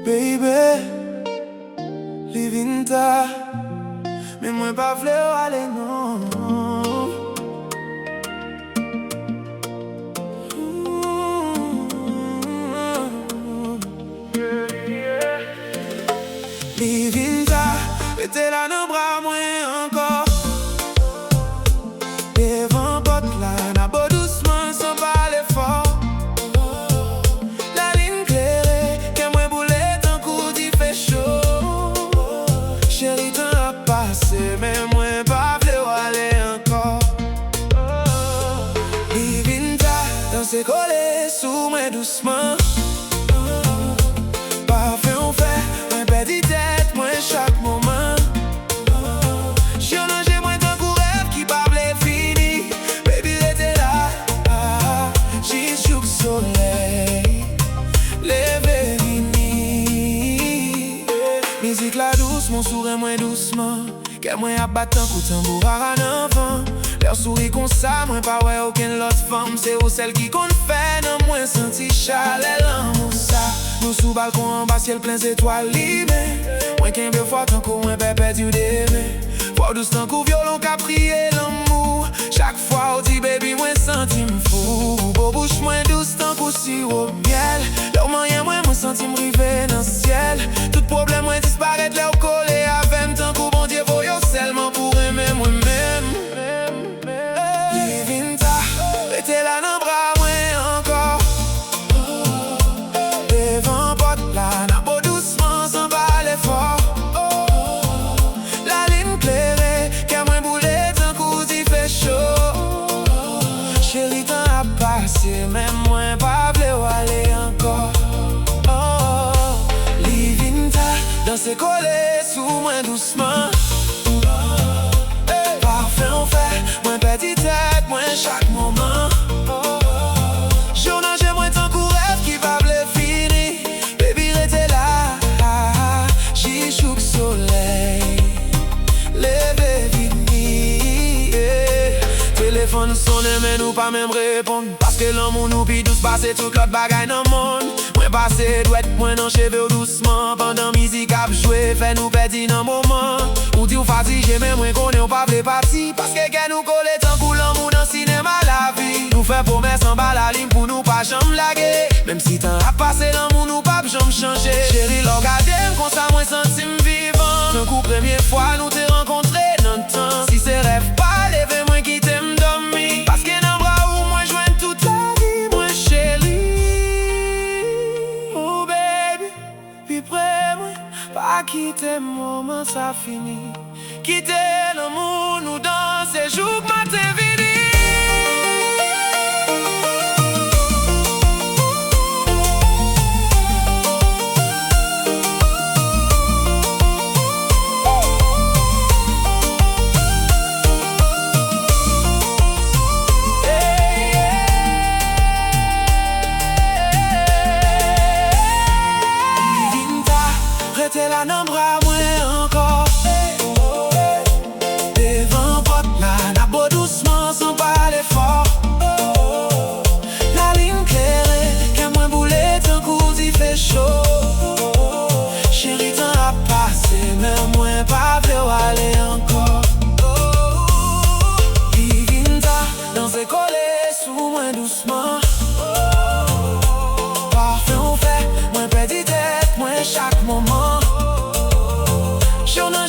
Baby, living ta, mais moi pas vle aller non. Living ta, mettez la dans bras moi encore. Devant porte là, n'a pas doucement sans parler fort. La ligne claire, que moi boulet d'un coup d'y fait chaud. Chérie t'en a passé, mais moi pas vle aller encore. Living ta, danser collé sous moi doucement. Parfait on fait, moi perdit tête, moi chaque moment. J'ai moins d'un coup rêve qui parle fini. Baby était là, j'ai chouk soleil. Levé vini. Musique la douce, mon sourire moins doucement. Qu'elle moins abattant coup tambour à un enfant. Leur souris comme ça, moins pas ouais aucune autre femme. C'est où celle qui compte fait, non moins senti chalet l'amour ça. Nous sous balcon en bas, ciel plein d'étoiles libres. Moins qu'un peu fort, tant qu'on moins perdu d'aimer. Fort douce, tant qu'on violon qu'a prié l'amour. Chaque fois, on dit baby, moins senti m'fou. Beau bouche, moins douce, tant qu'on si au miel. Leur moyen, moins senti m'river dans le ciel. Tout problème, moins disparaître, leur coller avec tant qu'on bon Dieu, voyons seulement pour aimer moi-même. Living ta, mettez la dans bras, moins encore. Devant porte là, n'a pas doucement sans parler fort. La ligne claire, qu'à moins boulet d'un coup d'y fait chaud. Chérie t'en a passé, même moins pas vle aller encore. Living ta, danser collé sous moins doucement. Parfait on fait, moins petite tête, moins chaque moment. Journal j'ai moins tant qu'on rêve qui va blé fini. Baby rete là, j'ai chouk soleil. Levé vini. Téléphone sonne mais nous pas même répondre. Parce que l'amour nous pis douce passe tout l'autre bagaille dans le monde. Moins passé douette, moins dans cheveux doucement. Pendant musique a joué, fait nous perdre dans moment. Ou dit ou fatigué, mais moins qu'on est ou pas vle parti. Parce que nous colle tant qu'on l'amour dans le cinéma la vie. Nous fait promesse en bas la ligne pour nous pas jamais laguer. Même si t'en as passé l'amour nous pas jamais changer. Chérie, regardez comme ça moi senti vivant. Un coup première fois nous t'ai rencontré dans le temps. Si c'est rêve pas levé moi qui t'aime dormir. Parce que dans bras où moi joins toute la vie moi chérie. Oh baby, puis près moi pas quitter moment ça finit. Quitter l'amour nous dans ces jours matin vini. Rete la dans bras moins encore. Devant porte là, n'a pas doucement sans parler fort. La ligne claire, qu'à moins boulet d'un coup d'y fait chaud. Chérie t'en a passé, mais moins pas vle aller encore. Living ta, danser collé sous moins doucement. Parfait on fait, moins perdit tête, moins chaque moment. Journal